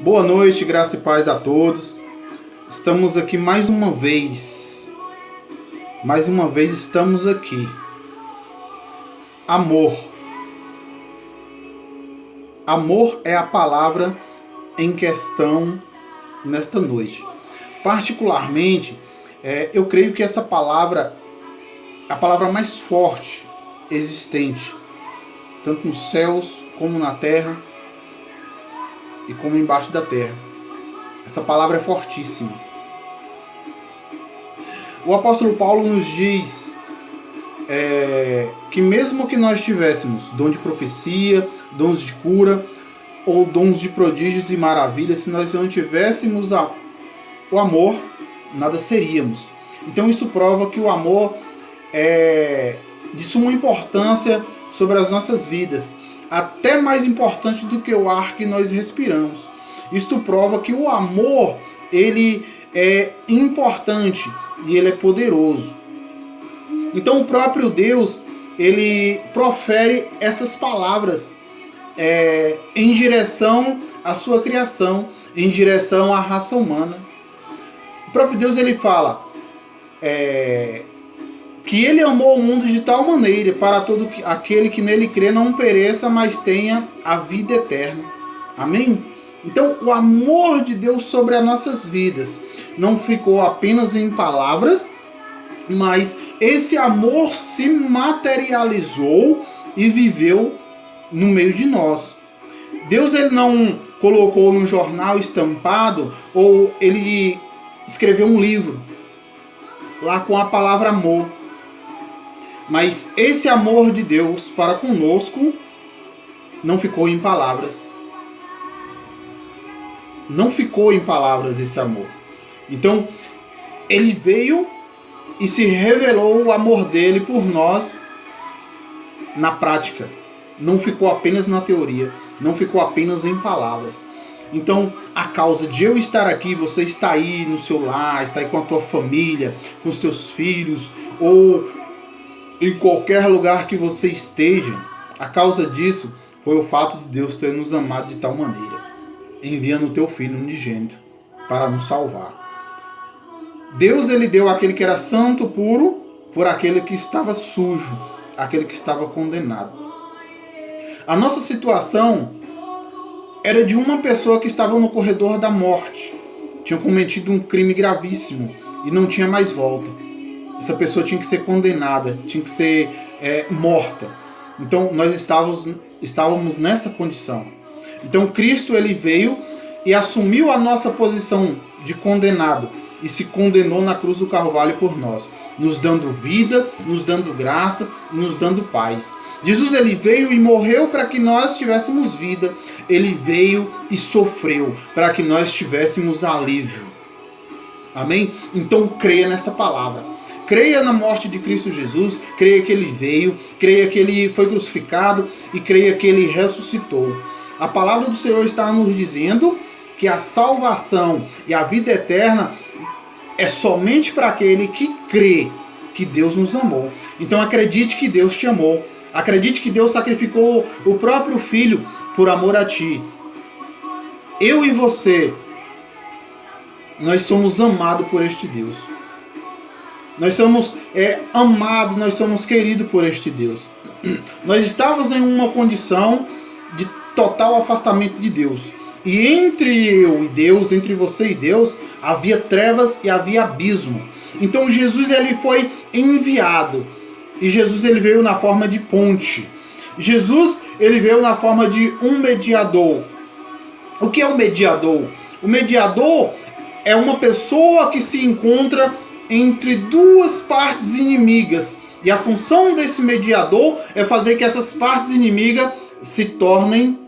Boa noite, graça e paz a todos. Estamos aqui mais uma vez. Mais uma vez estamos aqui. Amor. Amor é a palavra em questão nesta noite. Particularmente, eu creio que essa palavra é a palavra mais forte existente, tanto nos céus como na terra e como embaixo da terra. Essa palavra é fortíssima. O apóstolo Paulo nos diz que mesmo que nós tivéssemos dom de profecia, dons de cura ou dons de prodígios e maravilhas, se nós não tivéssemos o amor, nada seríamos. Então isso prova que o amor é de suma importância sobre as nossas vidas, até mais importante do que o ar que nós respiramos. Isto prova que o amor, ele é importante e ele é poderoso. Então o próprio Deus, ele profere essas palavras em direção à sua criação, em direção à raça humana. O próprio Deus, ele fala que ele amou o mundo de tal maneira para todo aquele que nele crê não pereça, mas tenha a vida eterna. Amém? Então, o amor de Deus sobre as nossas vidas não ficou apenas em palavras, mas esse amor se materializou e viveu no meio de nós. Deus, ele não colocou num jornal estampado ou ele escreveu um livro lá com a palavra amor. Mas esse amor de Deus para conosco não ficou em palavras. Não ficou em palavras esse amor. Então, ele veio e se revelou o amor dele por nós na prática. Não ficou apenas na teoria. Não ficou apenas em palavras. Então, a causa de eu estar aqui, você está aí no seu lar, está aí com a tua família, com os teus filhos, ou em qualquer lugar que você esteja, a causa disso foi o fato de Deus ter nos amado de tal maneira, enviando o teu Filho unigênito para nos salvar. Deus, ele deu aquele que era santo, puro, por aquele que estava sujo, aquele que estava condenado. A nossa situação era de uma pessoa que estava no corredor da morte, tinha cometido um crime gravíssimo e não tinha mais volta. Essa pessoa tinha que ser condenada, tinha que ser morta. Então nós estávamos nessa condição. Então Cristo, ele veio e assumiu a nossa posição de condenado e se condenou na cruz do Calvário por nós, nos dando vida, nos dando graça, nos dando paz. Jesus, ele veio e morreu para que nós tivéssemos vida. Ele veio e sofreu para que nós tivéssemos alívio. Amém? Então creia nessa palavra. Creia na morte de Cristo Jesus, creia que ele veio, creia que ele foi crucificado e creia que ele ressuscitou. A palavra do Senhor está nos dizendo que a salvação e a vida eterna é somente para aquele que crê que Deus nos amou. Então acredite que Deus te amou. Acredite que Deus sacrificou o próprio Filho por amor a ti. Eu e você, nós somos amados por este Deus. Nós somos amados, nós somos queridos por este Deus. Nós estávamos em uma condição de total afastamento de Deus. E entre eu e Deus, entre você e Deus, havia trevas e havia abismo. Então Jesus, ele foi enviado. E Jesus, ele veio na forma de ponte. Jesus, ele veio na forma de um mediador. O que é um mediador? O mediador é uma pessoa que se encontra entre duas partes inimigas. E a função desse mediador é fazer que essas partes inimigas se tornem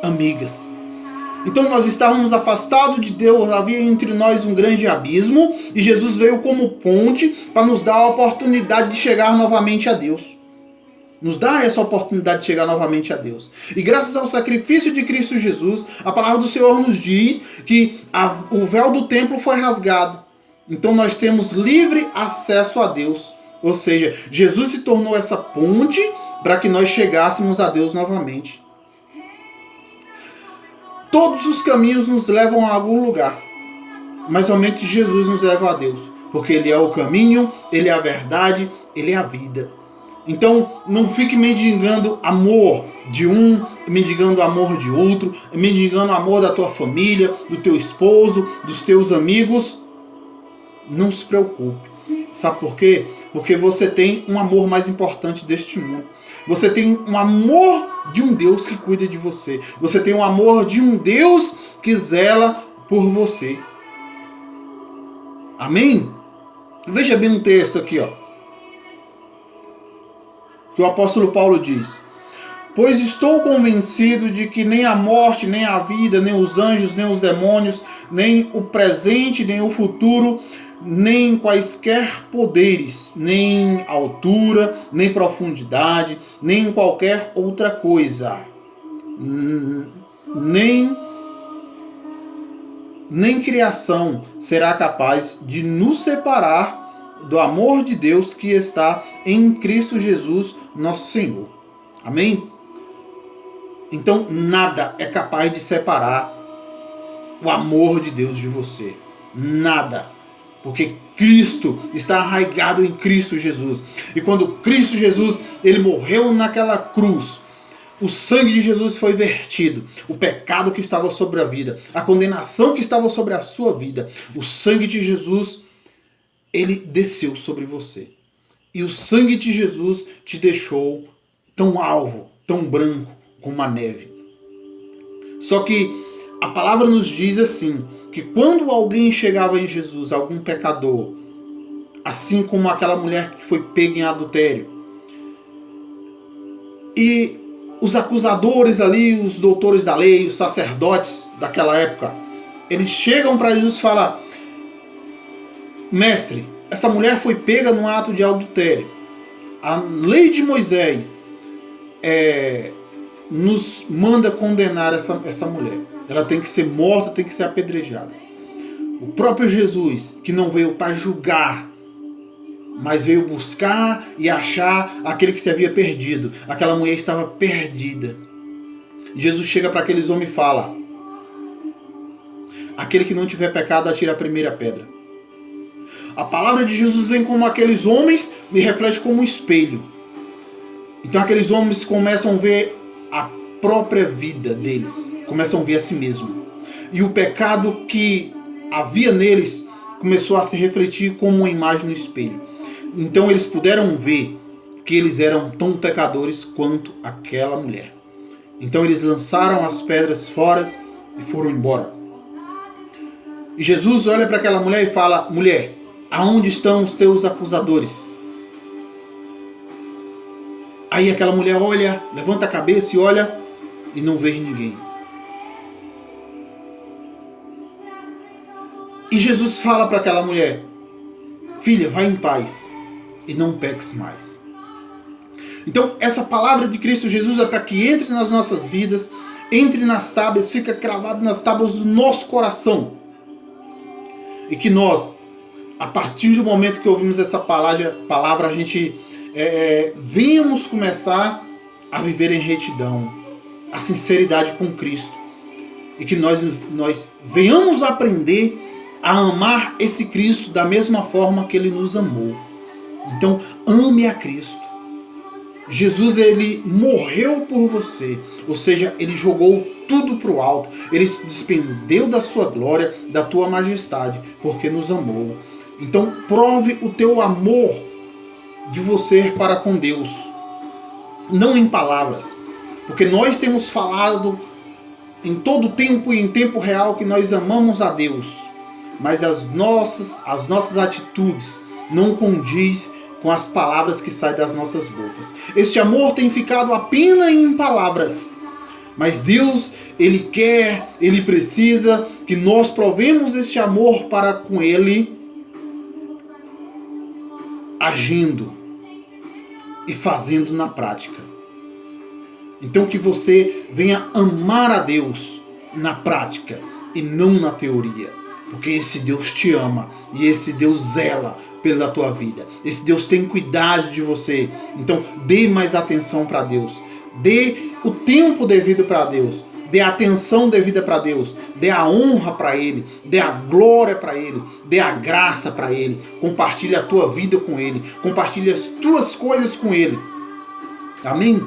amigas. Então nós estávamos afastados de Deus, havia entre nós um grande abismo, e Jesus veio como ponte para nos dar a oportunidade de chegar novamente a Deus. Nos dá essa oportunidade de chegar novamente a Deus. E graças ao sacrifício de Cristo Jesus, a palavra do Senhor nos diz que o véu do templo foi rasgado. Então nós temos livre acesso a Deus. Ou seja, Jesus se tornou essa ponte para que nós chegássemos a Deus novamente. Todos os caminhos nos levam a algum lugar, mas somente Jesus nos leva a Deus, porque Ele é o caminho, Ele é a verdade, Ele é a vida. Então, não fique mendigando amor de um, mendigando amor de outro, mendigando amor da tua família, do teu esposo, dos teus amigos. Não se preocupe. Sabe por quê? Porque você tem um amor mais importante deste mundo. Você tem um amor de um Deus que cuida de você. Você tem um amor de um Deus que zela por você. Amém? Veja bem um texto aqui, ó. Que o apóstolo Paulo diz: pois estou convencido de que nem a morte, nem a vida, nem os anjos, nem os demônios, nem o presente, nem o futuro, nem quaisquer poderes, nem altura, nem profundidade, nem qualquer outra coisa, nem criação será capaz de nos separar do amor de Deus que está em Cristo Jesus, nosso Senhor. Amém? Então, nada é capaz de separar o amor de Deus de você. Nada. Porque Cristo está arraigado em Cristo Jesus. E quando Cristo Jesus, Ele morreu naquela cruz, o sangue de Jesus foi vertido. O pecado que estava sobre a vida, a condenação que estava sobre a sua vida, o sangue de Jesus, Ele desceu sobre você. E o sangue de Jesus te deixou tão alvo, tão branco como a neve. Só que a palavra nos diz assim, que quando alguém chegava em Jesus, algum pecador, assim como aquela mulher que foi pega em adultério, e os acusadores ali, os doutores da lei, os sacerdotes daquela época, eles chegam para Jesus e falam: mestre, essa mulher foi pega no ato de adultério. A lei de Moisés nos manda condenar essa mulher. Ela tem que ser morta, tem que ser apedrejada. O próprio Jesus, que não veio para julgar, mas veio buscar e achar aquele que se havia perdido. Aquela mulher estava perdida. Jesus chega para aqueles homens e fala: aquele que não tiver pecado, atira a primeira pedra. A palavra de Jesus vem como aqueles homens e reflete como um espelho. Então aqueles homens começam a ver a própria vida deles, começam a ver a si mesmo. E o pecado que havia neles começou a se refletir como uma imagem no espelho. Então eles puderam ver que eles eram tão pecadores quanto aquela mulher. Então eles lançaram as pedras fora e foram embora. E Jesus olha para aquela mulher e fala: mulher, aonde estão os teus acusadores? Aí aquela mulher olha, levanta a cabeça e olha e não vê ninguém. E Jesus fala para aquela mulher: filha, vai em paz e não peques mais. Então essa palavra de Cristo Jesus é para que entre nas nossas vidas, entre nas tábuas, fica cravado nas tábuas do nosso coração. E que nós, a partir do momento que ouvimos essa palavra, a gente venhamos começar a viver em retidão, a sinceridade com Cristo. E que nós venhamos aprender a amar esse Cristo da mesma forma que Ele nos amou. Então, ame a Cristo. Jesus, Ele morreu por você. Ou seja, Ele jogou tudo para o alto. Ele se despendeu da sua glória, da tua majestade, porque nos amou. Então, prove o teu amor de você para com Deus. Não em palavras. Porque nós temos falado em todo tempo e em tempo real que nós amamos a Deus. Mas as nossas atitudes não condiz com as palavras que saem das nossas bocas. Este amor tem ficado apenas em palavras. Mas Deus, Ele quer, Ele precisa que nós provemos este amor para com Ele, agindo e fazendo na prática. Então que você venha amar a Deus na prática e não na teoria. Porque esse Deus te ama e esse Deus zela pela tua vida. Esse Deus tem cuidado de você. Então dê mais atenção para Deus. Dê o tempo devido para Deus. Dê a atenção devida para Deus. Dê a honra para Ele. Dê a glória para Ele. Dê a graça para Ele. Compartilhe a tua vida com Ele. Compartilhe as tuas coisas com Ele. Amém?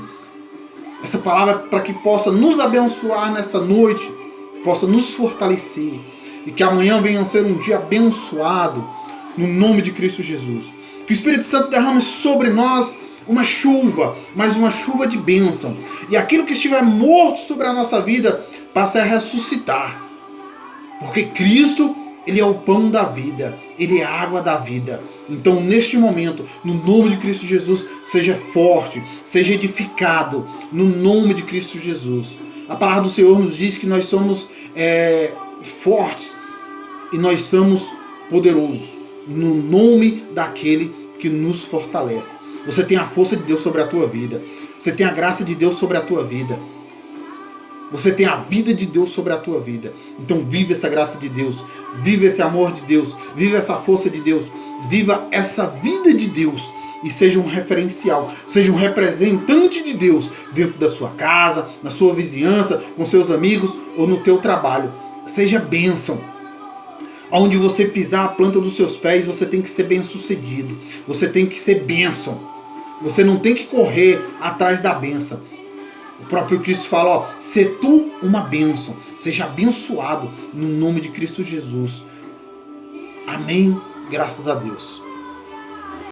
Essa palavra é para que possa nos abençoar nessa noite. Possa nos fortalecer. E que amanhã venha a ser um dia abençoado. No nome de Cristo Jesus. Que o Espírito Santo derrame sobre nós uma chuva, mas uma chuva de bênção. E aquilo que estiver morto sobre a nossa vida passe a ressuscitar. Porque Cristo, Ele é o pão da vida. Ele é a água da vida. Então, neste momento, no nome de Cristo Jesus, seja forte, seja edificado. No nome de Cristo Jesus. A palavra do Senhor nos diz que nós somos fortes e nós somos poderosos. No nome daquele que nos fortalece. Você tem a força de Deus sobre a tua vida. Você tem a graça de Deus sobre a tua vida. Você tem a vida de Deus sobre a tua vida. Então viva essa graça de Deus. Viva esse amor de Deus. Viva essa força de Deus. Viva essa vida de Deus. E seja um referencial. Seja um representante de Deus dentro da sua casa, na sua vizinhança, com seus amigos ou no teu trabalho. Seja bênção. Onde você pisar a planta dos seus pés, você tem que ser bem-sucedido. Você tem que ser bênção. Você não tem que correr atrás da bênção. O próprio Cristo fala, ó, se tu uma bênção. Seja abençoado no nome de Cristo Jesus. Amém. Graças a Deus.